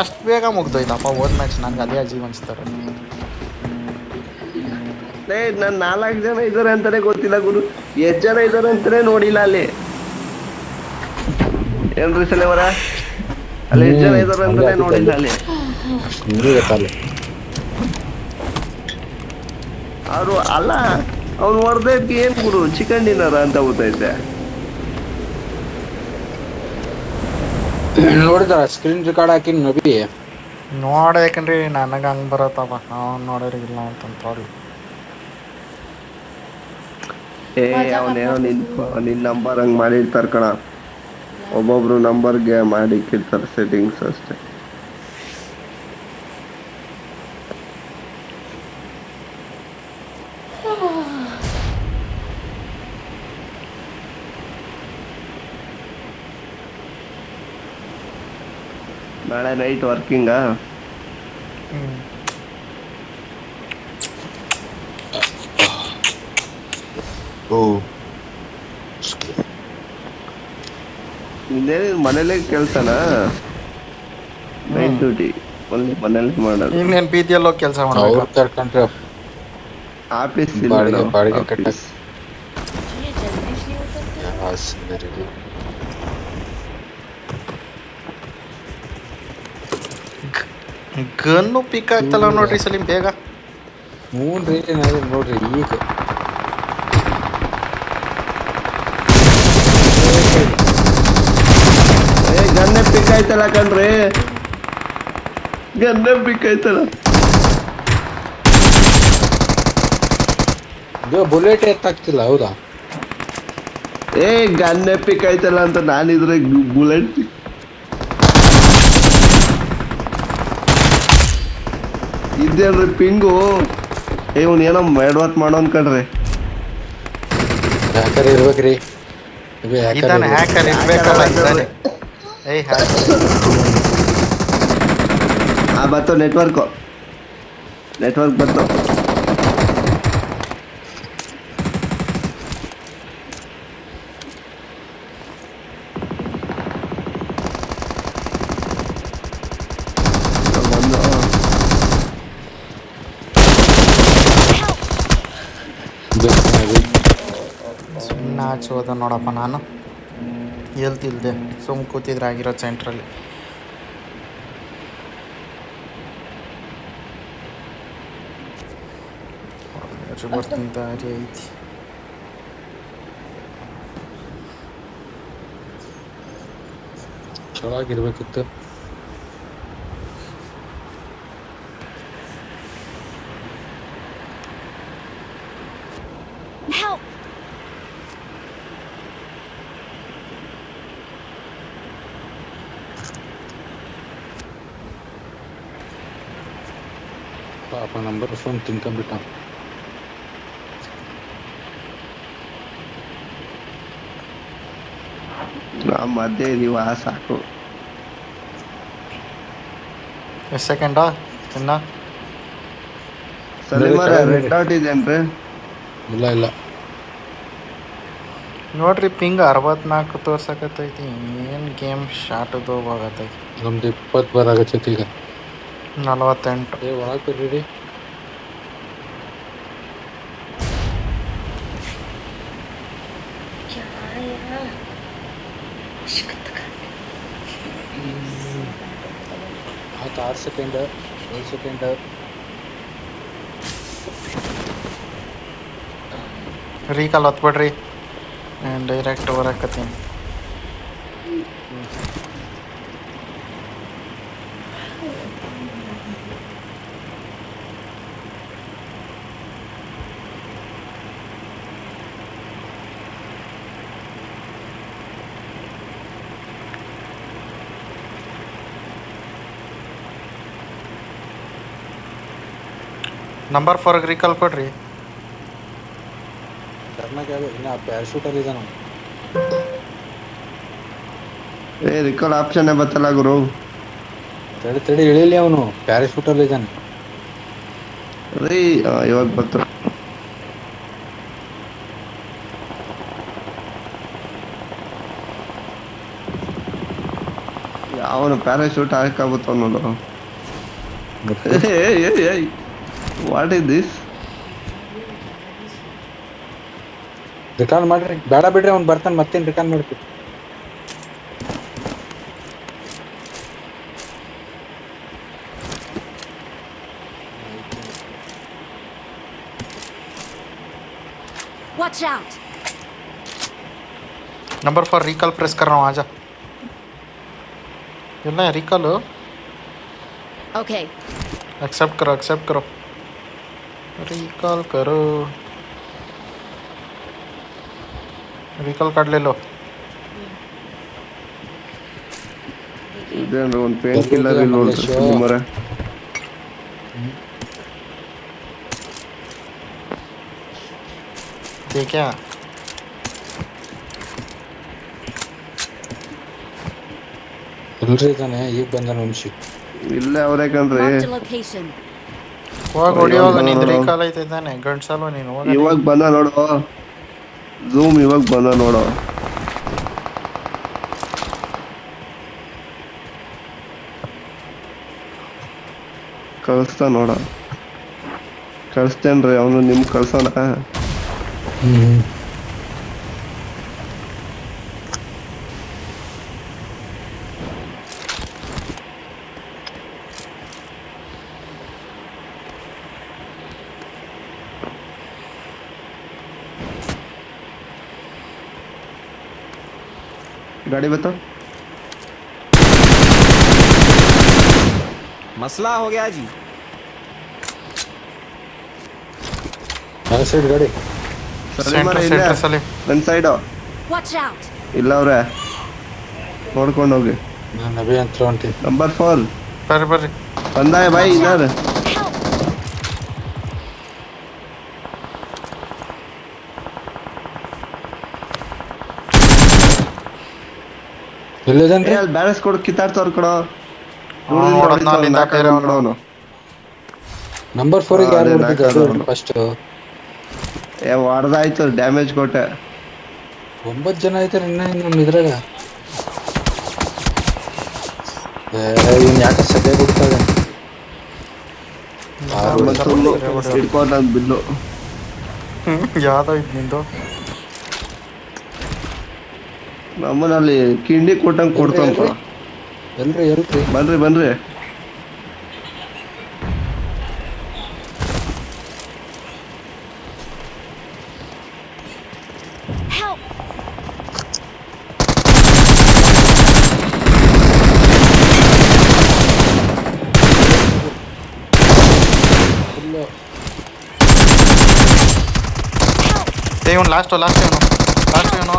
ಅಷ್ಟು ಬೇಗ ಮುಗ್ದೋಯ್ತಪ್ಪ ಹೋದ ಮ್ಯಾಚ್. ನನಗೆ ಅದೇ ಅಜೀವ್ ಅನ್ಸ್ತಾರೆ. ನಾನು 4 ಜನ ಇದ್ದಾರೆ ಅಂತಾನೆ ಗೊತ್ತಿಲ್ಲ ಗುರು. ಎಷ್ಟ್ ಜನ ಇದ್ದಾರೆ ಅಂತಾನೆ ನೋಡಿಲ್ಲ ಅಲ್ಲಿ. ಏನ್ರಿ ಸಲೇವರ ಅಲ್ಲಿ ಎಷ್ಟ್ ಜನ ಇದ್ದಾರೆ ಅಂತಾನೆ ನೋಡಿಲ್ಲ ಅಲ್ಲಿ. ಅವ್ರು ಅಲ್ಲ, ಅವ್ನು ಹೊಡೆದಕ್ಕೆ ಏನ್ ಗುರು ಚಿಕನ್ ಡಿನ್ನರ್ ಅಂತ ಗೊತ್ತೈತೆ. ನೋಡಿದ್ರ ಸ್ಕ್ರೀನ್ ರೆಕಾರ್ಡ್ ಹಾಕಿ ನಬಿ ನೋಡ್ಬೇಕನ್ರಿ, ನನಗೆ ಹಂಗೆ ಬರತ್ತಪ್ಪ. ಅವ್ನು ನೋಡೋರಿಗಿಲ್ಲ ಅಂತಂತ. ಅವನೇನೋ ನಿನ್ ನಂಬರ್ ಹಂಗ್ ಮಾಡಿರ್ತಾರ ಕಣ. ಒಬ್ಬೊಬ್ರು ನಂಬರ್ಗೆ ಮಾಡಿಕ್ಕಿರ್ತಾರೆ ಸೆಟ್ಟಿಂಗ್ಸ್ ಅಷ್ಟೇ. ನಾಳೆ ನೈಟ್ ವರ್ಕಿಂಗಾ? ಮನೇಲೆ ಕೆಲ್ಸನಾ? ನೈಟ್ ಡ್ಯೂಟಿ ಒಳ್ಳೆ ಮನೇಲಿ ಮಾಡೋದು. ಇನ್ನೇನು ಬೀದಿಯಲ್ಲಿ ಹೋಗಿ ಕೆಲಸ ಮಾಡ್ಬೇಕು. ಆಫೀಸ್ ಬಾಡಿಗೆ ಕಟ್ಟ. ಗನ್ನು ಪಿಕ್ ಆಗ್ತಲ್ಲ ನೋಡ್ರಿ ಸಲೀಂ ಬೇಗ. ಮೂನ್ರಿ ನೋಡ್ರಿ ಈಗ ಗನ್ನೆ ಪಿಕ್ ಆಯ್ತಲ್ಲ ಕಣ್ರಿ, ಗನ್ನೆ ಪಿಕ್ ಆಯ್ತಲ್ಲ. ಬುಲೆಟ್ ಎತ್ತಾಗ್ತಿಲ್ಲ. ಹೌದಾ? ಗನ್ನೆ ಪಿಕ್ ಆಯ್ತಲ್ಲ ಅಂತ ನಾನಿದ್ರೆ ಬುಲೆಟ್ ಇದೇನ್ರಿ ಪಿಂಗು. ಇವ್ನು ಏನೋ ಎಡ್ವತ್ ಮಾಡೋನ್ ಕಣ್ರಿ. ಹ್ಯಾಕರ್ ಇರ್ಬೇಕ್ರಿ. ಇದಾನೆ ಹ್ಯಾಕರ್ ಇರ್ಬೇಕಲ್ಲ ಇದಾನೆ. ಬತ್ತು ನೆಟ್ವರ್ಕ್ ಬತ್ತು. ಸುಮ್ಮನೆ ಹಚ್ಚೋದ ನೋಡಪ್ಪ. ನಾನು ಹೇಳ್ತಿಲ್ದೆ ಸುಮ್ಮ ಕೂತಿದ್ರೆ ಆಗಿರೋ ಸೆಂಟ್ರಲ್ಲಿ. ಬರ್ತೀನಿ ದಾರಿ ಐತಿ. ಚೊಳಗಿರ್ಬೇಕಿತ್ತು. ಪಾಪ ನಂಬರ್ ಫೋನ್ ತಿನ್ಕೊಂಡ್ಬಿಟ್ಟ. ಮಧ್ಯೆ ಇದೀವ ಸಾಕು. ಎಷ್ಟು ಸೆಕೆಂಡಾ ಇನ್ನ? ಸಲೀಮರ ರೆಡ್ ಡಾಟ್ ಇದೇನ್ರಿ? ಇಲ್ಲ ನೋಡ್ರಿ ಪಿಂಗ್ 64 ತೋರ್ಸಕತ್ತೈತಿ. ಏನು ಗೇಮ್ ಶಾರ್ಟದು ಹೋಗತ್ತೈತಿ. ನಮ್ದು 20 ಬರಾಗತ್ತೈತಿ ಈಗ. 48. ಒಳಗೆ ಬರ್ರಿ. ಆಯ್ತು 6 ಸೆಕೆಂಡ್ 5 ಸೆಕೆಂಡ್. ರೀಕಾಲ್ ಹೊತ್ಬಿಡ್ರಿ, ಡೈರೆಕ್ಟ್ ಬರಕತ್ತೀನಿ. ನಂಬರ್ 4 ರೀಕಾಲ್ ಕೊಡ್ರಿ. ಇನ್ನ ಪ್ಯಾರಾಶೂಟಲ್ಲಿ ಇದಾನ. ರಿಕಾಲ್ ಆಪ್ಷನ್ ಬತ್ತಲ್ಲ ಗುರು. ತಡಿ ಇಳಿಲಿ, ಅವನು ಪ್ಯಾರಾಶೂಟಲ್ಲಿ ಇದ್ದಾನೆ. ಇವಾಗ ಬತ್ತು. ಯಾವ ಅವನು ಪ್ಯಾರಾಶೂಟ್ ಹಾಕಾಗುತ್ತ ನೋಡು. What is this? ರಿಟರ್ನ್ ಮಾಡ್ರಿ, ಬೇಡ ಬಿಡ್ರಿ, ಅವ್ನು ಬರ್ತಾನೆ ಮತ್ತೇನು ರಿಟರ್ನ್ ಮಾಡ್ತೀವಿ. Watch out! Number 4 recall press कर रहा हूँ, आजा. ಇಲ್ಲ रिकॉल Okay. एक्सेप्ट करो रिकॉल करो. रिकॉल कार्ड ले लो. ಇದೇನು ಒಂದು ಪೇನ್ ಕಿಲ್ಲರ್ ಇಲ್ಲ ನೋಡ್ರಿ ಮರ. देखा ಇಲ್ರಿ ಇದಾನೆ, ಈಗ ಬಂದ ವಂಶಿ. ಇಲ್ಲೇ ಅವ್ರೆ ಕಣ್ರಿ. Marked a location. ಹೋಗಿ ಹೊಡಿ ಹೋಗ. ನಿಂದು ರೀಕಾಲ್ ಐತೆ ತಾನೆ ಗಂಡ್ಸಲ್ವ ನೀನು? ಹೋಗ. ಇವಾಗ ಬಂದ ನೋಡು, ಝೂಮ್ ಇವಾಗ ಬಂದ ನೋಡು. ಕಳಿಸ್ತಾ ನೋಡ, ಕಳಿಸ್ತೇನ್ರಿ ಅವನು. ನಿಮ್ಗೆ ಕಳ್ಸೋಣ. गाड़ी बताओ. मसला हो गया जी. ಯಾವ ಸೈಡ್ ಗಾಡಿ? ಸೆಂಟರ್ ಸಲೀಂ. ನನ್ನ ಸೈಡ್ Watch out! ಇಲ್ಲ ಅವ್ರೆ, ನೋಡ್ಕೊಂಡು ಹೋಗಿ. ನಾನು ನಬಿ ಅಂತ ಹೊಂಟಿ. ನಂಬರ್ 4 ಬರ್ರಿ ಬಂದ ಭಾई इधर. Help! ಎಲ್ಲಿದ್ದಾನ್ರಿ? ಅಲ್ಲಿ ಬ್ಯಾಲೆನ್ಸ್ ಕೊಡು, ಕಿತ್ತಾಡ್ತವ್ರ ಕೊಡೋ. ಅವನು ನಂಬರ್ 4 ಗೆ ಯಾರು ಅದೇ ಹೊಡೆದಿದ್ದು ನಾಲ್ಕು ಫಸ್ಟ್? ಹೊಡೆದಾಯ್ತು, ಡ್ಯಾಮೇಜ್ ಕೊಟ್ಟೆ. 9 ಜನ ಐತಾರೆ ಇನ್ನ ನಮ್ಮ ಇದ್ರಾಗ. ಇವ್ನು ಯಾಕೆ ಸದ್ಯ ಬಿಡ್ತಾವೆ? ಹಿಡ್ಕೊಂಡ ಬಿಲ್ಲು. ಯಾವ್ದೋ ಇದು ನಿಂದು? ನಮ್ಮನಲ್ಲಿ ಕಿಂಡಿ ಕೊಟ್ಟಂಗ್ ಕೊಡ್ತಾನ. ಎಲ್ರಿ ಬನ್ರಿ. Help! ಇವನು ಲಾಸ್ಟ್ ಇವನು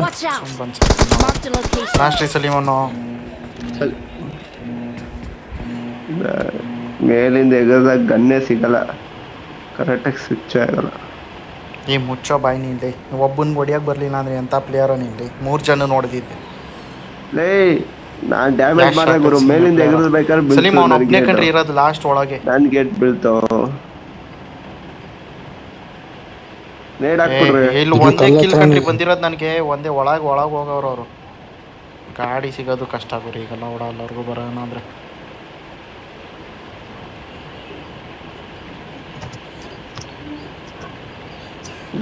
Watch out! ಬಂದ್ Marked a location. Last Salim ಅವನು. ಮೇಲಿಂದ ಎಗರ್ದಾಗ ಗನ್ನೇ ಸಿಗಲ್ಲ, ಕರೆಕ್ಟಾಗಿ ಸ್ವಿಚ್ ಆಗಲ್ಲ. ಈ ಮುಚ್ಚೋ ಬಾಯಿ ನಿಂದೆ. ಒಬ್ಬನ ಹೊಡಿಯಕ್ಕೆ ಬರಲಿಲ್ಲ ಅಂದ್ರೆ ಎಂಥ ಪ್ಲೇಯರ ನಿಂದೆ. 3 ಜನ ನೋಡಿದ್ದೆ. ಲೇ ನಾನ್ ಡ್ಯಾಮೇಜ್ ಮಾಡೋ ಗುರು, ಮೇಲಿಂದ ಎಗರ್ಬೇಕಾದ್ರೆ ಸಲೀಂ ಅವನು ಒಬ್ಬನೇ ಕಂಡ್ರಿ ಇರೋದು ಲಾಸ್ಟ್ ಒಳಗೆ. ನನ್ ಗೇಟ್ ಬೀಳ್ತಾವ. ನೇಡ್ ಹಾಕ್ಬಿಡ್ರಿ. ಇಲ್ಲಿ ಒಂದೇ ಕಿಲ್ ಕಂಡ್ರಿ ಬಂದಿರೋದು ನನಗೆ. ಒಂದೇ ಒಳಗೆ ಹೋಗವ್ರು ಅವರು. ಗಾಡಿ ಸಿಗೋದು ಕಷ್ಟ ಆಗೋರಿ ಈಗೆಲ್ಲ ಓಡಲ್ಲವ್ರಿಗೂ ಬರೋಣ ಅಂದ್ರೆ.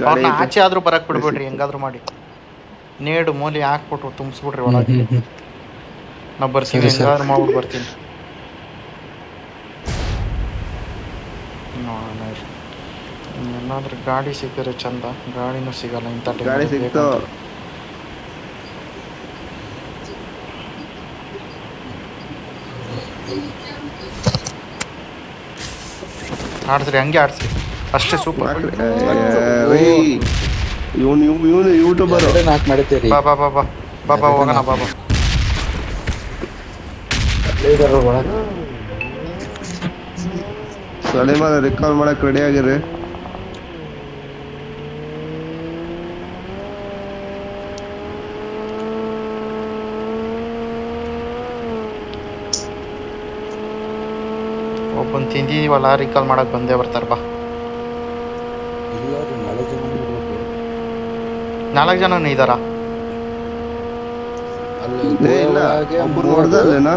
ಅವ್ರನ್ನ ಆಚೆ ಆದ್ರೂ ಬರಕ್ ಬಿಡ್ಬೇಡ್ರಿ, ಹೆಂಗಾದ್ರೂ ಮಾಡಿ. ನೇಡು ಮೂಲಿ ಹಾಕ್ಬಿಟ್ರು ತುಂಬಿಸ್ಬಿಡ್ರಿ ಒಳಗೆ. ನಾವು ಬರ್ತೀವಿ, ಹೆಂಗಾದ್ರೂ ಮಾಡ್ಬಿಟ್ಟು ಬರ್ತೀನಿ. ನೋಡೋಣ ಏನಾದ್ರೂ ಗಾಡಿ ಸಿಕ್ಕಿದ್ರೆ ಚಂದ. ಗಾಡಿನೂ ಸಿಗಲ್ಲ ಇಂಥ ಗಾಡಿ ಸಿಕ್ತು. ಆಡ್ಸ್ರಿ, ಹಂಗೆ ಆಡ್ಸ್ರಿ ಅಷ್ಟೇ. ಸೂಪರ್. ಇವನು ಯೂಟ್ಯೂಬರ್. 4 ಮಾಡಿದ್ದೀರಿ. ಬಾಬಾ ಹೋಗೋಣ ಬಾಬಾ. ಸಲೀಮಾನ ರಿಕಾಲ್ ಮಾಡಕ್ ರೆಡಿ ಆಗಿರಿ. ಒಬ್ಬನ್ ತಿಂದಿವಲ್ಲ, ರಿಕಾಲ್ ಮಾಡಕ್ ಬಂದೇ ಬರ್ತಾರ. ಬಾ, 4 ಜನನೂ ಇದ್ದಾರಾ? ಅಲ್ಲಿ ಏ ಇಲ್ಲ ಒಳಗೆ ಒಬ್ಬರು ಮೂರು. ಹೊಡೆದಲ್ಲೇನಾ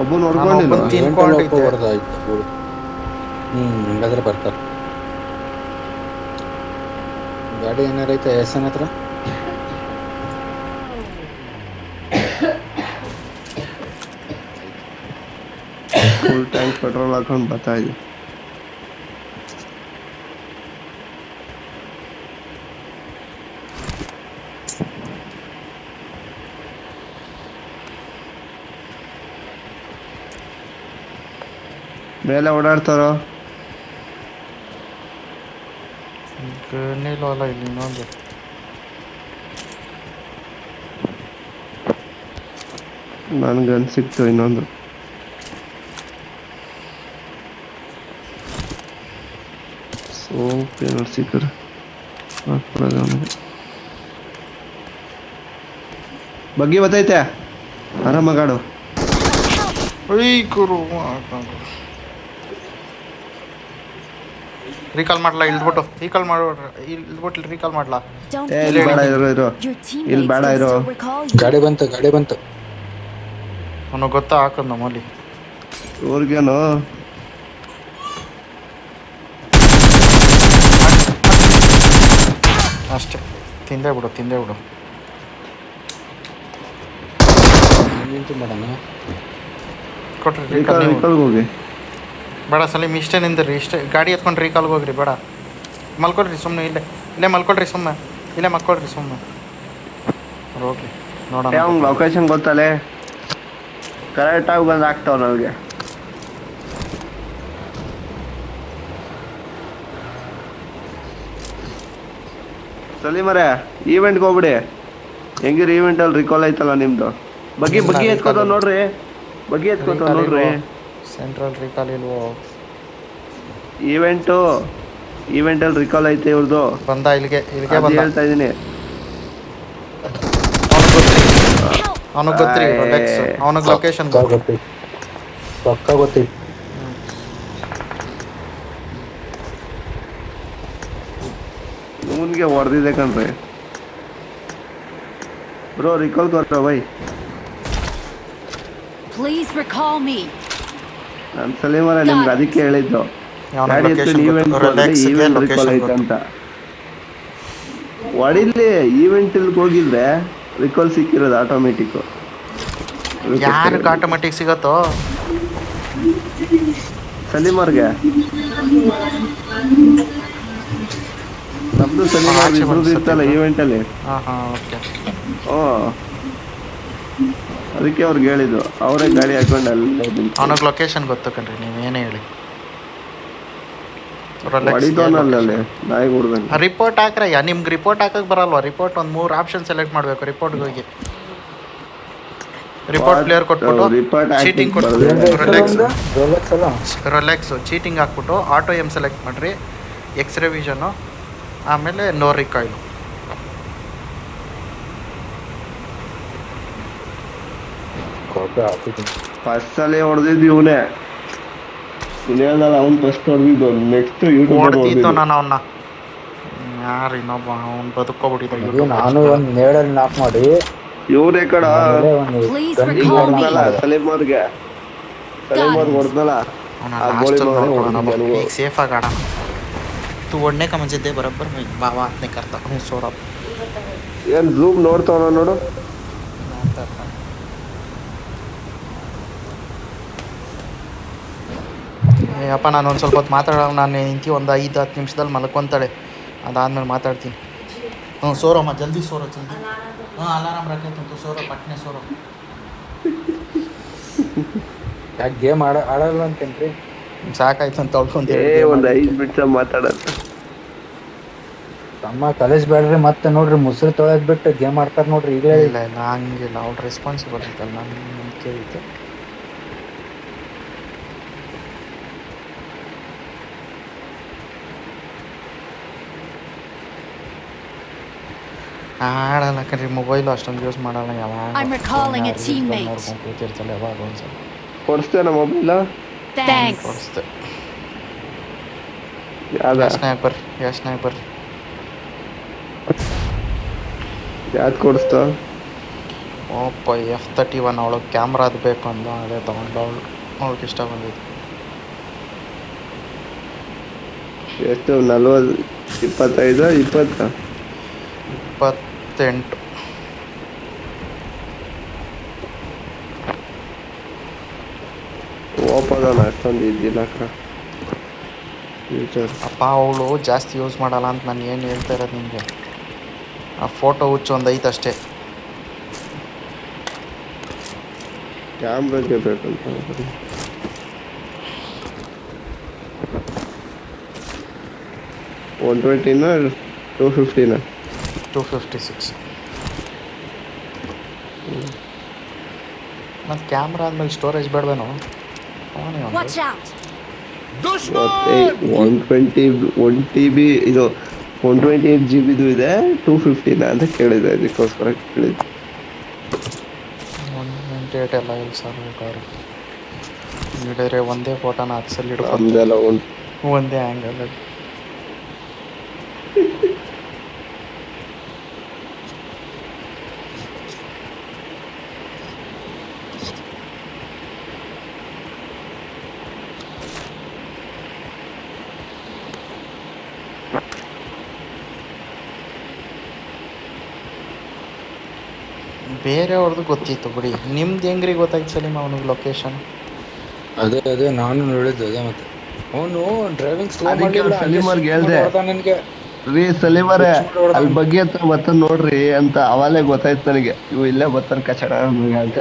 ಒಬ್ಬರು ಹೊಡ್ಕೊಂಡಿಲ್ಲ ಒಬ್ಬನ್ ತಿನ್ಕೊಂಡಿದ್ದೆ. ಹೊಡೆದಾಯ್ತು. ಹಂಗಾದ್ರೆ ಬರ್ತಾರೆ. ಗಾಡಿ ಏನಾರೈತೆ ಎಸ್ಎನ್ ಹತ್ರ? ಫುಲ್ ಟ್ಯಾಂಕ್ ಪೆಟ್ರೋಲ್ ಹಾಕೊಂಡು ಬರ್ತಾ ಇದೆ. ಮೇಲೆ ಓಡಾಡ್ತಾರೋ ನಿಲ್ಲಲ್ಲ ಇಲ್ಲಿ ಇನ್ನೊಂದು. ನನ್ಗೆ ಸಿಕ್ತು ಇನ್ನೊಂದು. ಸೋಪ್ ಏನಾರು ಸಿಕ್ಕರೆ ಹಾಕ್ಬಿಡೋದು ಅವನಿಗೆ. ಬಗ್ಗಿ ಬತ್ತೈತೆ ಆರಾಮಾಗಾಡು. ರೀಕಾಲ್ ಮಾಡ್ಲಾ? ಇಳ್ದ್ಬಿಟ್ಟು ರೀಕಾಲ್ ಮಾಡ್ಬಿಟ್ರೆ ಇಳ್ದ್ಬಿಟ್ಟು ರೀಕಾಲ್ ಮಾಡ್ಲಾ? Don't ಏ be ಇಲ್ಲಿ ಬೇಡ ಇರೋ ಇರೋ Your ಇಲ್ಲಿ teammates ಬೇಡ can ಇರೋ. still recall you. ಗಾಡಿ ಬಂತು. ಅವನು ಗೊತ್ತಾ ಹಾಕದ್ ನಮ್ಮಲ್ಲಿ. ಇವ್ರಿಗೇನು ಅಷ್ಟೇ, ತಿಂದೇ ಬಿಡು. ಕೊಟ್ರಿ ರೀಕಾಲ್ ನೀವು. ರಿಕಾಲ್ಗೆ ಹೋಗಿ. ಬೇಡ ಸಲೀಮ್, ಇಷ್ಟೇ ನಿಂದ್ರಿ. ಇಷ್ಟೇ ಗಾಡಿ ಎತ್ಕೊಂಡು ರೀಕಾಲ್ಗೆ ಹೋಗ್ರಿ. ಬೇಡ ಮಲ್ಕೊಳ್ರಿ ಸುಮ್ಮನೆ. ಇಲ್ಲೇ ಮಲ್ಕೊಳ್ರಿ ಸುಮ್ಮನೆ. ಹೋಗ್ಲಿ ನೋಡೋಣ. ಅವ್ನು ಲೊಕೇಶನ್ ಗೊತ್ತಲ್ಲೇ ಕರೆಕ್ಟಾಗಿ ಬಂದು ಹಾಕ್ತಾವ ನನಗೆ. ಸಲೀಮರೇ ಈವೆಂಟ್ಗೆ ಹೋಗ್ಬಿಡಿ. ಹೆಂಗಿರಿ ಈವೆಂಟಲ್ಲಿ ರಿಕಾಲ್ ಐತಲ್ಲ ನಿಮ್ದು. ಬಗ್ಗಿ ಎತ್ಕೋತ ನೋಡ್ರಿ. ಸೆಂಟ್ರಲ್ ರೀಕಾಲ್ ಇಲ್ವೋ? ಈವೆಂಟಲ್ಲಿ ರಿಕಾಲ್ ಐತೆ ಇವ್ರದ್ದು. ಬಂದ ಇಲ್ಲಿಗೆ ಅದು ಬಂದ. ಹೇಳ್ತಾ ಇದೀನಿ. ಅವನಿಗೆ ಗೊತ್ತ್ರಿ ರೊಲೆಕ್ಸ್. ಅವನಿಗೆ ಲೊಕೇಶನ್ ಗೊತ್ತೈತಿ. ಇವನ್ಗೆ ಹೊಡೆದಿದೆ ಕಣ್ರಿ ಬ್ರೋ. ರಿಕಾಲ್ ಕೊಟ್ಟ ಬೈ. Please recall me. ನಾನು ಸಲೀಮರ ನಿಮ್ಗೆ ಅದಕ್ಕೆ ಹೇಳಿದ್ದು ಗಾಡಿ ಎತ್ತು ಈವೆಂಟ್ ರಿಕಾಲ್ ಐತೆ ಅಂತ. ಹೊಡಿಲಿ ಈವೆಂಟ್ ಹೋಗಿದ್ರೆ ರಿಕಾಲ್ ಸಿಕ್ಕಿರೋದು ಆಟೋಮೆಟಿಕ್. ಯಾರಿಗೆ ಆಟೋಮೆಟಿಕ್ ಸಿಗತ್ತೋ? ಸಲೀಮರ್ಗೆ. ನಮ್ದು ಸಲೀಮರ್ ಇಬ್ರದ್ದು ಇರ್ತಲ್ಲ ಈವೆಂಟ್ ಅಲ್ಲಿ. ಓಕೆ. ಅದಕ್ಕೆ ಅವ್ರಿಗೆ ಹೇಳಿದ್ದು. ಅವರೇ ಗಾಡಿ ಹಾಕೊಂಡು ಅಲ್ಲಿ ಅವನಿಗೆ ಲೊಕೇಶನ್ ಗೊತ್ತು ಕಣ್ರಿ, ನೀವೇನೇ ಹೇಳಿ. ಹೊಡಿತಾನಲ್ಲಿ ನಾಯಿ ಹೊಡ್ದಂಗೆ. ರಿಪೋರ್ಟ್ ಹಾಕ್ರಯ್ಯ. ನಿಮ್ಗೆ ರಿಪೋರ್ಟ್ ಹಾಕಕ್ಕೆ ಬರಲ್ವಾ? ರಿಪೋರ್ಟ್ ಒಂದು 3 ಆಪ್ಷನ್ ಸೆಲೆಕ್ಟ್ ಮಾಡಬೇಕು. ರಿಪೋರ್ಟ್ಗೆ ಹೋಗಿ ರಿಪೋರ್ಟ್ ಪ್ಲೇಯರ್ ಕೊಟ್ಬಿಟ್ಟು ಚೀಟಿಂಗ್ ರೊಲೆಕ್ಸ್ ಚೀಟಿಂಗ್ ಹಾಕ್ಬಿಟ್ಟು ಆಟೋ ಎಮ್ ಸೆಲೆಕ್ಟ್ ಮಾಡಿರಿ. ಎಕ್ಸ್ ರಿವಿಷನು, ಆಮೇಲೆ ನೋ ರಿಕಾಯ್ಲು. ಫಸ್ಟ್ ಸಲ ಹೊಡೆದಿದ್ದು ಇವನೇ. ಅವ್ನು ಫಸ್ಟ್ ಹೊಡೆದಿದ್ದು. ನೆಕ್ಸ್ಟ್ ಹೊಡೆದಿದ್ದು ನಾನು ಅವನ್ನ. ಯಾರು ಇನ್ನೊಬ್ಬ ಅವ್ನು ಬದುಕೋಬಿಟ್ಟಿದ್ದ. ನಾನು ಒಂದು ನೇಡಲ್ಲಿ ನಾಕ್ ಮಾಡಿ ಇವರೇ ಕಡ Please recall me. ಸಲೀಮರ್ಗೆ ಹೊಡೆದಲ್ಲ. ಈಗ ಸೇಫ್ ಆಗಿ ಆಡೋಣ. तू ओढ़ने का मुझे दे बराबर मैं बाबा हाथ नहीं करता हूँ सो रहा ಏನು ಝೂಮ್ ನೋಡ್ತಾವ ನೋಡು. ಅಪ್ಪ ನಾನು ಒಂದು ಸ್ವಲ್ಪ ಹೊತ್ತು ಮಾತಾಡೋಣ. ನಾನು ನಿಂತು ಒಂದು 5-10 ನಿಮಿಷದಲ್ಲಿ ಮಲ್ಕೊತಾಳೆ. ಅದಾದ್ಮೇಲೆ ಮಾತಾಡ್ತೀನಿ. ಸೋರಮ್ಮ ಜಲ್ದಿ ಸೋರೋ ಜಲ್ದಿ. ಅಲಾರಾಮ್ ರಾಕೈತೆ ತು ಸೋರೋ ಪಟ್ನೆ ಸೋರೋ. ಯಾಕೆ ಗೇಮ್ ಆಡಲ್ಲ ಅಂತೇನ್ರಿ? ಸಾಕಾಯ್ತು ಅಂತ ತೊಳ್ಕೊಂತ ಒಂದು 5 ನಿಮಿಷ ಮಾತಾಡೋದು. ತಮ್ಮ ಕಾಲೇಜ್ ಬೇಡ್ರಿ ಮತ್ತೆ ನೋಡ್ರಿ ಮುಸುರು ತೊಳೆದ್ ಬಿಟ್ಟು ಗೇಮ್ ಆಡ್ತಾರ ನೋಡ್ರಿ. ಈಗ ಇಲ್ಲ ಹಂಗಿಲ್ಲ. ಅವ್ಳು ರೆಸ್ಪಾನ್ಸಿಬಲ್ ಇರ್ತಲ್ಲ. ನಾನು ಕೇಳಿದ್ದೆ. ಆಡಲ್ಲ ಕಣ್ರಿ. ಮೊಬೈಲು ಅಷ್ಟೊಂದು ಯೂಸ್ ಮಾಡಲ್ಲ. I'm recalling a teammate. ನೋಡ್ಕೊಂಡು ಕೂತಿರ್ತಾಳೆ ಯಾವಾಗ ಒಂದ್ಸಲ. ಕೊಡಿಸ್ತೇನೆ ಮೊಬೈಲ. Thanks. ಕೊಡಿಸ್ದೆ. ಸ್ನ್ಯಾಪರ್ ಯಾವ್ದು ಕೊಡಿಸ್ತಾ? ಓಪ್ಪ F31 ಅವಳಿಗೆ ಕ್ಯಾಮ್ರಾ ಅದು ಬೇಕು ಅಂದ, ಅದೇ ತೊಗೊಂಡು ಅವಳಿಗೆ ಇಷ್ಟ ಬಂದಿದ್ದು. ಎಷ್ಟು 40, 25, 20? 28. ಓಪೋದನ ಅಷ್ಟೊಂದು ಇದ್ದಿಲ್ಲ ಕಣ ಫ್ಯೂಚರ್. ಅಪ್ಪ ಅವಳು ಜಾಸ್ತಿ ಯೂಸ್ ಮಾಡಲ್ಲ ಅಂತ ನಾನು ಏನು ಹೇಳ್ತಾ ಇರೋದು ನಿಮಗೆ. ಆ ಫೋಟೋ ಹುಚ್ಚು ಒಂದು ಐತೆ ಅಷ್ಟೇ. ಕ್ಯಾಮ್ರಾಗೆ ಬೇಕಂತ 120ನ 250ನ? 256. ಮತ್ತು ಕ್ಯಾಮ್ರಾ ಆದಮೇಲೆ ಸ್ಟೋರೇಜ್ ಬೇಡವೇನೋ? Watch out! 120 ಇದು 128 GB ಇದೆ, 250ನ ಅಂತ ಕೇಳಿದೆ, ಅದಕ್ಕೋಸ್ಕರ ಕೇಳಿದ್ದೆ. 128 ಎಲ್ಲ ಇಲ್ಲ ಸರ್ ಬೇಕಾದ್ರೆ. ಹಿಡಿದ್ರೆ ಒಂದೇ ಫೋಟೋನ ಹತ್ಸಲ್ಲಿ ಹಿಡ್ಕೊಂಡು ನಮ್ದೆಲ್ಲ ಉಂಟು. ಒಂದೇ ಆ್ಯಂಗಲಲ್ಲಿ. ಬೇರೆಯವ್ರದ್ದು ಗೊತ್ತಿತ್ತು ಬಿಡಿ, ನಿಮ್ದು ಹೆಂಗ್ರಿ ಗೊತ್ತಾಯ್ತು ಸಲೀಮ್ ಅವನಿಗೆ ಲೊಕೇಶನ್? ಅದೇ ನಾನು ನೋಡಿದ್ದು ಅದೇ. ಮತ್ತೆ ಅವನು ಡ್ರೈವಿಂಗ್ ಸ್ಲೋ ಅದಕ್ಕೆ ಮಾಡಿಲ್ಲ, ಸಲೀಮರ್ಗೆ ಹೇಳ್ದೆ, ನನಗೆ ರೀ ಸಲೀಮರೇ ಅಲ್ಲಿ ಬಗ್ಗೆ ಹತ್ರ ಬರ್ತಾನೆ ನೋಡ್ರಿ ಅಂತ. ಅವಾಗಲೇ ಗೊತ್ತಾಯ್ತು ನನಗೆ, ಇವು ಇಲ್ಲೇ ಬರ್ತಾನೆ ಕಚಡ ಅಂತ.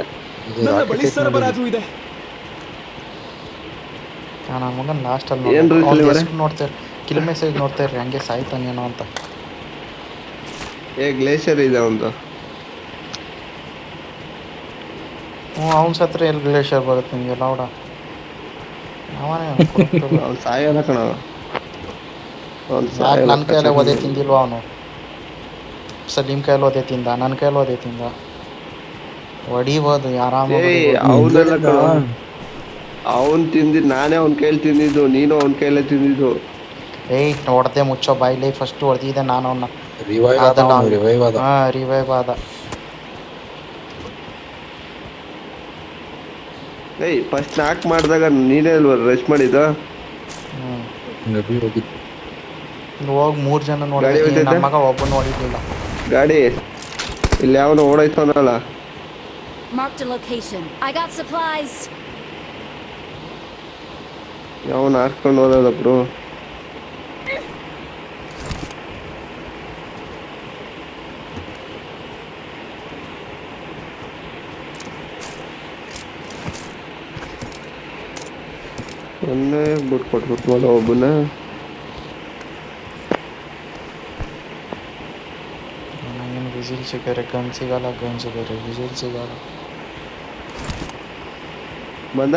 ನನ್ನ ಮಗನ ಲಾಸ್ಟಲ್ಲಿ ಏನ್ರಿ ಸಲೀಮರೇ? ನೋಡ್ತಾರೆ, ಕಿಲ್ ಮೆಸೇಜ್ ನೋಡ್ತಾ ಇರ್ರಿ, ಹಂಗೆ ಸಾಯ್ತಾನೇನೋ ಅಂತ. ಗ್ಲೇಷಿಯರ್ ಇದೆ ಅವನದು. ಅವ್ನ ಸತ್ರ ಎಲ್ಲಿ ಗ್ಲೇಷಿಯರ್ ಬರುತ್ತೆ ನಿಮಗೆ ಲೌಡ? ಅವನೇ ಅವ್ನು ಸಾಯಲ್ಲ ಕಣ, ಅವ್ನು ಯಾಕೆ ಸಾಯಲ್ಲ. ನನ್ನ ಕೈಯಲ್ಲೇ ಓದೇ ತಿಂದಿಲ್ವ ಅವನು? ಸಲೀಮ್ ಕೈಯಲ್ಲಿ ಓದೇ ತಿಂದ, ನನ್ನ ಕೈಯಲ್ಲಿ ಓದೇ ತಿಂದ. ಹೊಡಿಬೋದು ಆರಾಮಾಗಿ. ಅವನೆಲ್ಲ ಕಣ, ಅವನ್ ತಿಂದಿದ್ದು ನಾನೇ ಅವ್ನ ಕೈಲಿ ತಿಂದಿದ್ದು, ನೀನು ಅವ್ನ ಕೈಲೇ ತಿಂದಿದ್ದು. ಏಯ್ ಹೊಡೆದೆ ಮುಚ್ಚೋ ಬಾಯಿಲಿ, ಫಸ್ಟ್ ಹೊಡೆದಿದ್ದೆ ನಾನು ಅವನ್ನ. ರಿವೈವ್ ಆದ. ಹಾಂ ರಿವೈವ್ ಆದ. ಫಸ್ಟ್ ನಾಕ್ ಮಾಡಿದಾಗ ನೀನೇ ಅಲ್ವ ರೆಸ್ಟ್ ಮಾಡಿದ್ದು? ಹೋಗಿ 3 ಜನ ನೋಡಿದ್ವಿ, ನನ್ನ ಮಗ ಒಬ್ಬನು ನೋಡಿರ್ಲಿಲ್ಲ. ಗಾಡಿ ಇಲ್ಲಿ ಯಾವನು ಓಡಾಯ್ತಾನಲ್ಲ. Marked a location. I got supplies. ಯಾವನು ಹಾರ್ಸ್ಕೊಂಡು ಹೋದಲ್ಲ ಬ್ರೋ. ಒನ್ನೇ ಬಿಟ್ಟು ಕೊಟ್ಬಿಟ್ವಲ್ಲ ಒಬ್ಬನ. ಏನು ವಿಸಿಲ್ ಸಿಗರೆ ಗನ್ ಸಿಗಲ್ಲ, ಗನ್ ಸಿಗರೆ ವಿಸಿಲ್ ಸಿಗಲ್ಲ. ಬಂದ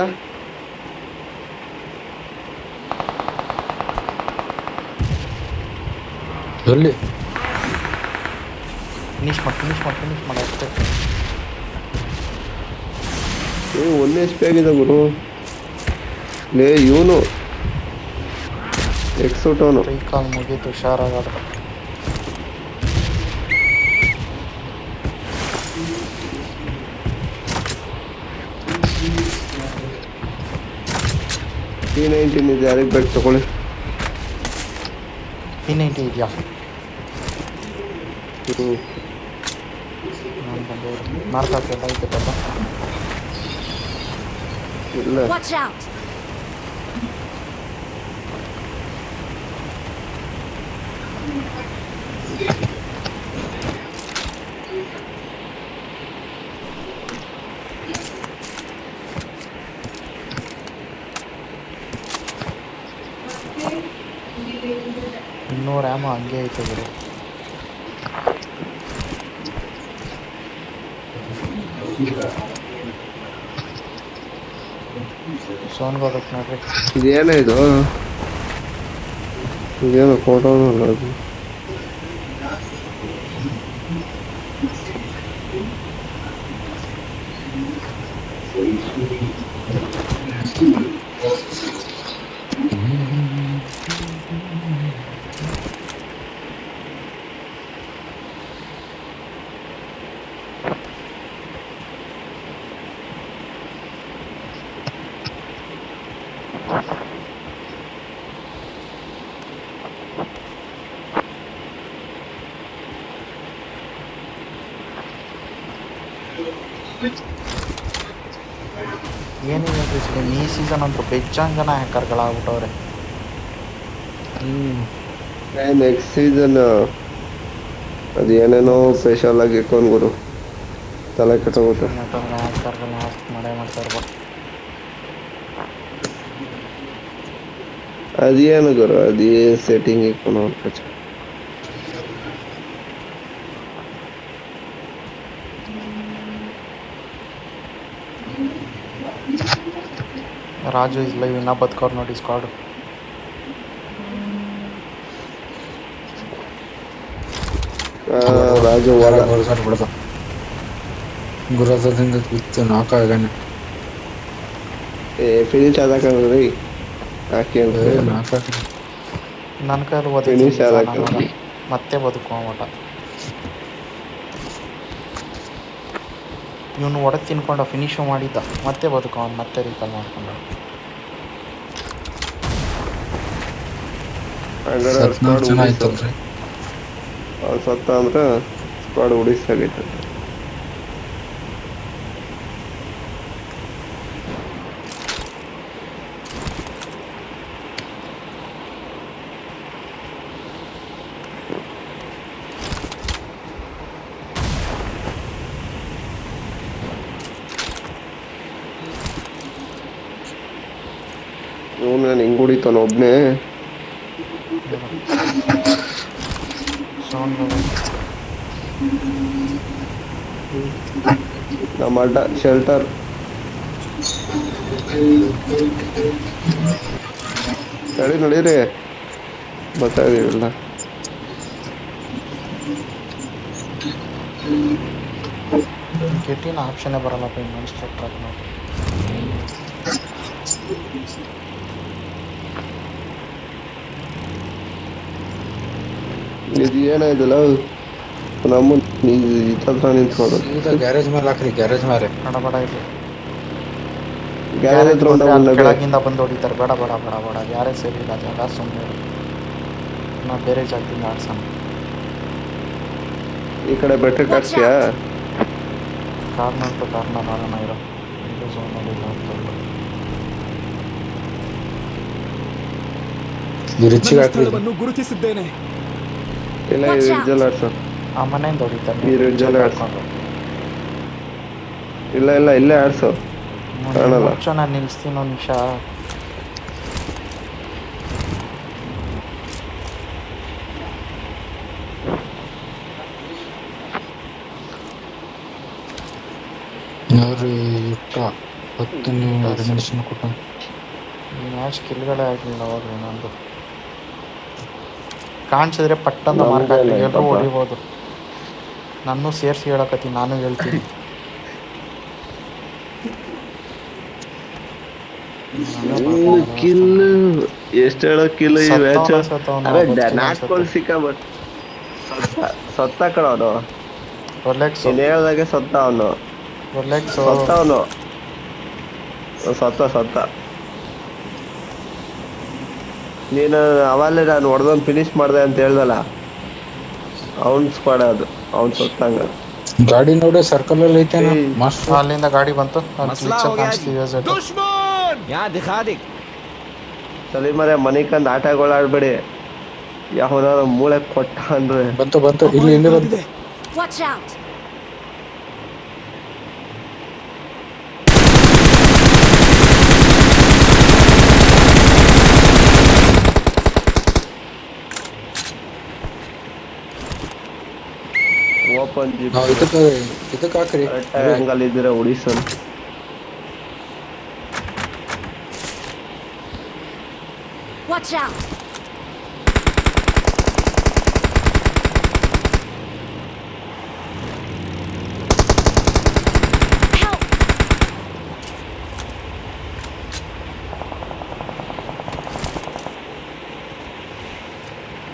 ಎಲ್ಲಿ ಫಿನಿಶ್ ಮಾಡಿ ಅಷ್ಟೇ. ಒಂದೇ ಎಸ್ ಪಿ ಆಗಿದೆ ಗುರು. ಲೇ ಇವನು ಎಕ್ಸೋಟ್ ಅವನು. ಕಾಲ್ ಮುಗೀತು, ಹುಷಾರಾಗಾದ್ರೆ. P19 ಇದೆ, ಯಾರಿಗೆ ಬೇಕು ತಗೊಳ್ಳಿ. P90 ಇದೆಯಾ? ಹ್ಞೂ ನಾನು ಬಂದು ಮಾರ್ಕಾಕೆಲ್ಲ ಐತೆ ಪಾಪ. ಇಲ್ಲ Watch out! ಇನ್ನೂರು ಆ್ಯಮ ಹಂಗೆ ಐತೆ ಬಿಡು. ಸೋನ್ಗೋಗಕ್ಕೆ ನೋಡ್ರಿ. ಇದೇನೋ ಇದು, ಇದೇನೋ ಫೋಟೋನೂ ಅಲ್ಲ ಅದು. ಏನಿಲ್ಲ ಸ್ಕಿನ್ ಈ ಸೀಸನ್ ಅಂತೂ ಬೆಜ್ಜಾನ್ ಜನ ಹ್ಯಾಕರ್ಗಳಾಗ್ಬಿಟ್ಟವ್ರೆ. ನೆಕ್ಸ್ಟ್ ಸೀಸನ್ ಅದು ಏನೇನೋ ಸ್ಪೆಷಲ್ ಆಗಿ ಇಟ್ಕೊಂಡ್ ಗುರು ತಲೆ ಕೆಟ್ಟೋಗುತ್ತೆ. ಹ್ಯಾಕರ್ಗಳನ್ನ ಹ್ಯಾಕ್ ಮಾಡೇ ಮಾಡ್ತಾ ಇರ್ಬೋದು. ಅದೇನು ಗುರು ಅದೇ ಸೆಟ್ಟಿಂಗ್ ಇಟ್ಕೊಂಡು ರಾಜು ಇಸ್ ಲೈವ್ ಇನ್ನ ಬದುಕೋರು ನೋಡಿ ಸ್ಕ್ವಾಡು. ರಾಜು ಹೋದ. ಬಿಡ್ದ ಗುರುದಿಂದ ಬಿತ್ತು ನಾಲ್ಕಾಗನೆ ಫಿನಿಶ್ ಆದಾಕಂದ್ರಿ ಹಾಕಿ ಅಂತ ನನ್ನ ಕೈಯಲ್ಲಿ ಫಿನಿಶ್ ಆದಾಕ ಓದಿದ್ದೀನಿ ಮತ್ತೆ ಬದುಕುವ ಮಟ. ಇವನು ಒಡೆದು ತಿನ್ಕೊಂಡ ಫಿನಿಶು ಮಾಡಿದ್ದ ಮತ್ತೆ ಬದುಕುವ ಮತ್ತೆ ರೀಕಾಲ್ ಮಾಡ್ಕೊಂಡ. ಚೆನ್ನಾಗಿತ್ತಲ್ರಿ ಅವ್ನು ಸತ್ತ ಅಂದ್ರೆ ಸ್ಕ್ವಾಡ್ ಉಡಿಸಾಗೈತೆ. ಇವನು ನಾನು ಹಿಂಗೆ ಹೊಡಿತಾನ ಒಬ್ನೇ. ನಮ್ಮ ಅಡ್ಡ ಶೆಲ್ಟರ್ ನಡೀರಿ ಬರ್ತಾ ಇದೀವಲ್ಲ. ಕೆಟ್ಟಿನ ಆಪ್ಷನ್ನೇ ಬರಲ್ಲಪ್ಪ ಇನ್ನೊಂದು ಸ್ಟ್ರಕ್ ನೋಡಿ. ಇದು ಏನಾಯ್ತಲ್ಲ ನಮ್ಮ ಹತ್ರ ನಿಂತ್ಕೊಂಡು ಗ್ಯಾರೇಜ್ ಮೇಲೆ ಹಾಕ್ರಿ. ಗ್ಯಾರೇಜ್ ಮೇಲೆ ಬಡ ಇಲ್ಲಿ ಗ್ಯಾರೇಜ್ ಹತ್ರ ಕೆಳಗಿಂದ ಬಂದು ಹೊಡಿತಾರೆ. ಬೇಡ ಬೇಡ ಬೇಡ ಬೇಡ ಯಾರೇ ಸರಿ ಇಲ್ಲ ಜಾಗ ಸುಮ್ಮನೆ ನಾವು ಬೇರೆ ಜಾಗದಿಂದ ಆಡ್ಸೋಣ. ಈ ಕಡೆ ಬೆಟ್ಟ ಕಾಡ್ಸ್ಯಾ ಕಾರ್ನರ್ ಟು ಕಾರ್ನರ್ ಆಡೋಣ ಇರೋ ಇದು ಝೋನಲ್ಲಿ ಇಲ್ಲ ಅಂತ ಗುರುತಿಸಿದ್ದೇನೆ. ಇಲ್ಲ ಈ ರಿಡ್ಜಲ್ಲಿ ಆಡ್ಸೋ. ಆ ಮನೆಯಿಂದ ಹೊಡಿತಾರೆ. ಈ ರಿಡ್ಜಲ್ಲಿ ಆಡ್ಸೋ. ಇಲ್ಲ ಇಲ್ಲ ಇಲ್ಲೇ ಆಡ್ಸೋ ಕಾಣಲ್ಲ. ಮುಂಚೆ ನಾನು ನಿಲ್ಲಿಸ್ತೀನಿ ಒಂದು ನಿಮಿಷ. ಮ್ಯಾಚ್ ಕಿಲ್ಗಳೇ ಆಗಲಿಲ್ಲ ಅವಾಗಲೇ ನಂದು. ಕಾಣಿಸಿದ್ರೆ ಪಟ್ಟಂತ ಮಾರ್ಕ್ ಹಾಕಿ ಎಲ್ಲರೂ ಹೊಡಿಬೋದು. ನಾನು ಸೇರಿಸಿ ಹೇಳಕತ್ತೀನಿ, ನಾನು ಹೇಳ್ತೀನಿ. ಕಿಲ್ ಎಷ್ಟು ಹೇಳೋ ಕಿಲ್ ಈ ಮ್ಯಾಚ್. ನಾಟ್ಕೊಂಡು ಸಿಕ್ಕಾಬಟ್ ಸತ್ತ ಕಣ ಅವನು. ನೀನು ಹೇಳ್ದಾಗೆ ಸತ್ತ ಅವನು. ಸತ್ತ ಅವನು ಸತ್ತ. ನೀನು ಅವಲ್ಲೇ ನಾನು ಹೊಡೆದೊಂದು ಫಿನಿಶ್ ಮಾಡಿದೆ ಅಂತ ಹೇಳ್ದಲ್ಲ, ಅವನ್ ಸ್ಕ್ವಾಡ್ ಅದು. ಅವ್ನು ಸತ್ತಂಗ. ಗಾಡಿ ನೋಡಿ ಸರ್ಕಲ್ ಅಲ್ಲಿ ಐತೆ. ಅಲ್ಲಿಂದ ಗಾಡಿ ಬಂತು. ಸಲಿ ಮರೆ ಮನಿಕಂದ್ ಆಟಗಳು ಆಡ್ಬೇಡಿ. ಯಾವನಾರ ಮೂಳೆ ಕೊಟ್ಟ ಅಂದ್ರೆ ಬಂತು ಇಲ್ಲಿ ಹಿಂದೆ ಬಂತು. Watch out! ಓಪನ್ ಜಿಪ್ ಇದಕ್ಕೆ ಹಾಕ್ರಿ. ಹಂಗಲ್ಲಿ ಇದ್ದೀರಾ ಉಡಿಸನ್. Watch out! Help!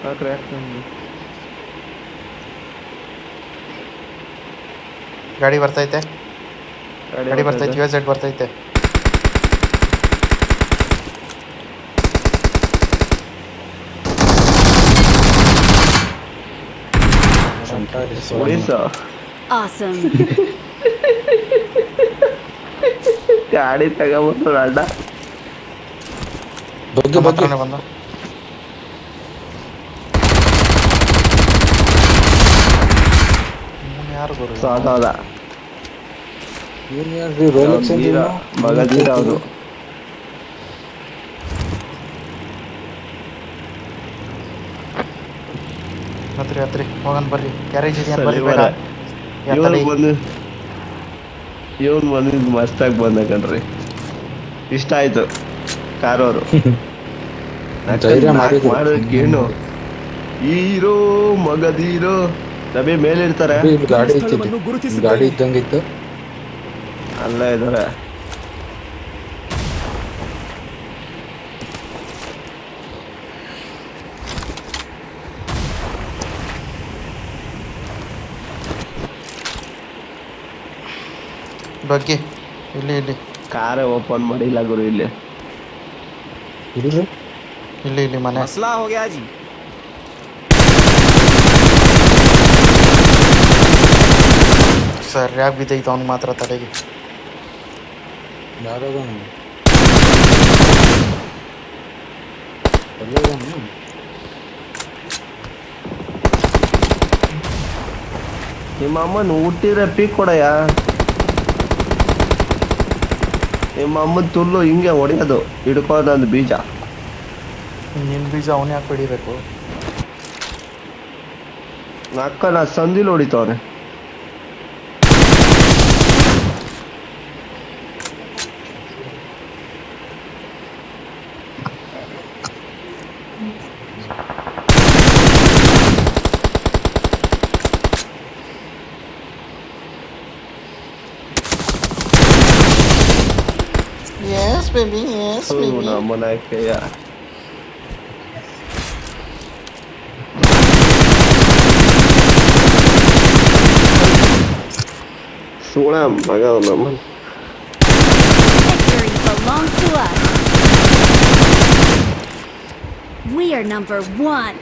ಹಾಕ್ರಿ ಗಾಡಿ ಬರ್ತೈತೆ. UZ ಬರ್ತೈತೆ. Awesome. ಗಾಡಿ ತಗೊಂಬಂದು ಅಡ್ಡ ಬಗ್ಗೆ ನಮ್ಮ ಬಗ್ಗೆ ಹತ್ರನೇ ಬಂದ. ಯಾರು ಗುರು ಸಾಕಾದ ಇವ್ನು ಯಾರ್ದು ರೋಲೆಕ್ಸ್ ಅಂತ ಧೀರ ಇವ್ನು? ಮಗಧೀರ ಅವನು. ಹತ್ರಿ ಹತ್ರಿ ಹೋಗನ್ ಬರ್ರಿ, ಗ್ಯಾರೇಜ್ ಇದೆಯಾ ಬರ್ರಿ ಬೇಗ. ಇವನು ಬಂದು ಇವನ್ ಬಂದಿದ್ದು ಮಸ್ತಾಗಿ ಬಂದ ಕಣ್ರಿ, ಇಷ್ಟ ಆಯ್ತು ಕಾರವರು. ಧೈರ್ಯ ಮಾಡಿದ್ರು. ಮಾಡೋದಕ್ಕೇನು ಹೀರೋ ಮಗಧೀರೋ ರವಿ ಮೇಲೆ ಇರ್ತಾರೆ, ಇಲ್ಲಿ ಗಾಡಿ ಇತ್ತಿತ್ತು, ಗಾಡಿ ಇದ್ದಂಗಿತ್ತು. ಅಲ್ಲ ಇದಾರೆ. ಬಗ್ಗೆ ಇಲ್ಲಿ ಇಲ್ಲಿ ಕಾರೇ ಓಪನ್ ಮಾಡಿಲ್ಲ ಗುರು ಇಲ್ಲಿ. ಇಲ್ರಿ ಇಲ್ಲಿ ಇಲ್ಲಿ ಮನೆ. मसला हो गया जी। ಸರಿಯಾಗಿ ಬಿದ್ದೈತೆ ಅವ್ನು ಮಾತ್ರ ತಲೆಗೆ. ಯಾರಾದನು ಎಲ್ಲದನು ನಿಮ್ಮ ಅಮ್ಮನ ಹುಟ್ಟಿದ್ರೆ ಪೀಕ್ ಕೊಡಯ್ಯ. ನಿಮ್ಮ ಅಮ್ಮನ ತುಲ್ಲು ಹಿಂಗೆ ಹೊಡೆಯೋದು ಹಿಡ್ಕೋದೊಂದು ಬೀಜ. ನಿನ್ನ ಬೀಜ ಅವನೇ ಯಾಕೆ ಹೊಡಿಬೇಕು? ಅಕ್ಕನ ಸಂದಿಲ್ ಹೊಡಿತವನೆ. Yes baby, yes baby. ನಮ್ಮನ ಕೈಯ ಸೋಳ ಮಗ ನಮ್ಮನ. Victory belongs to us. We are number one.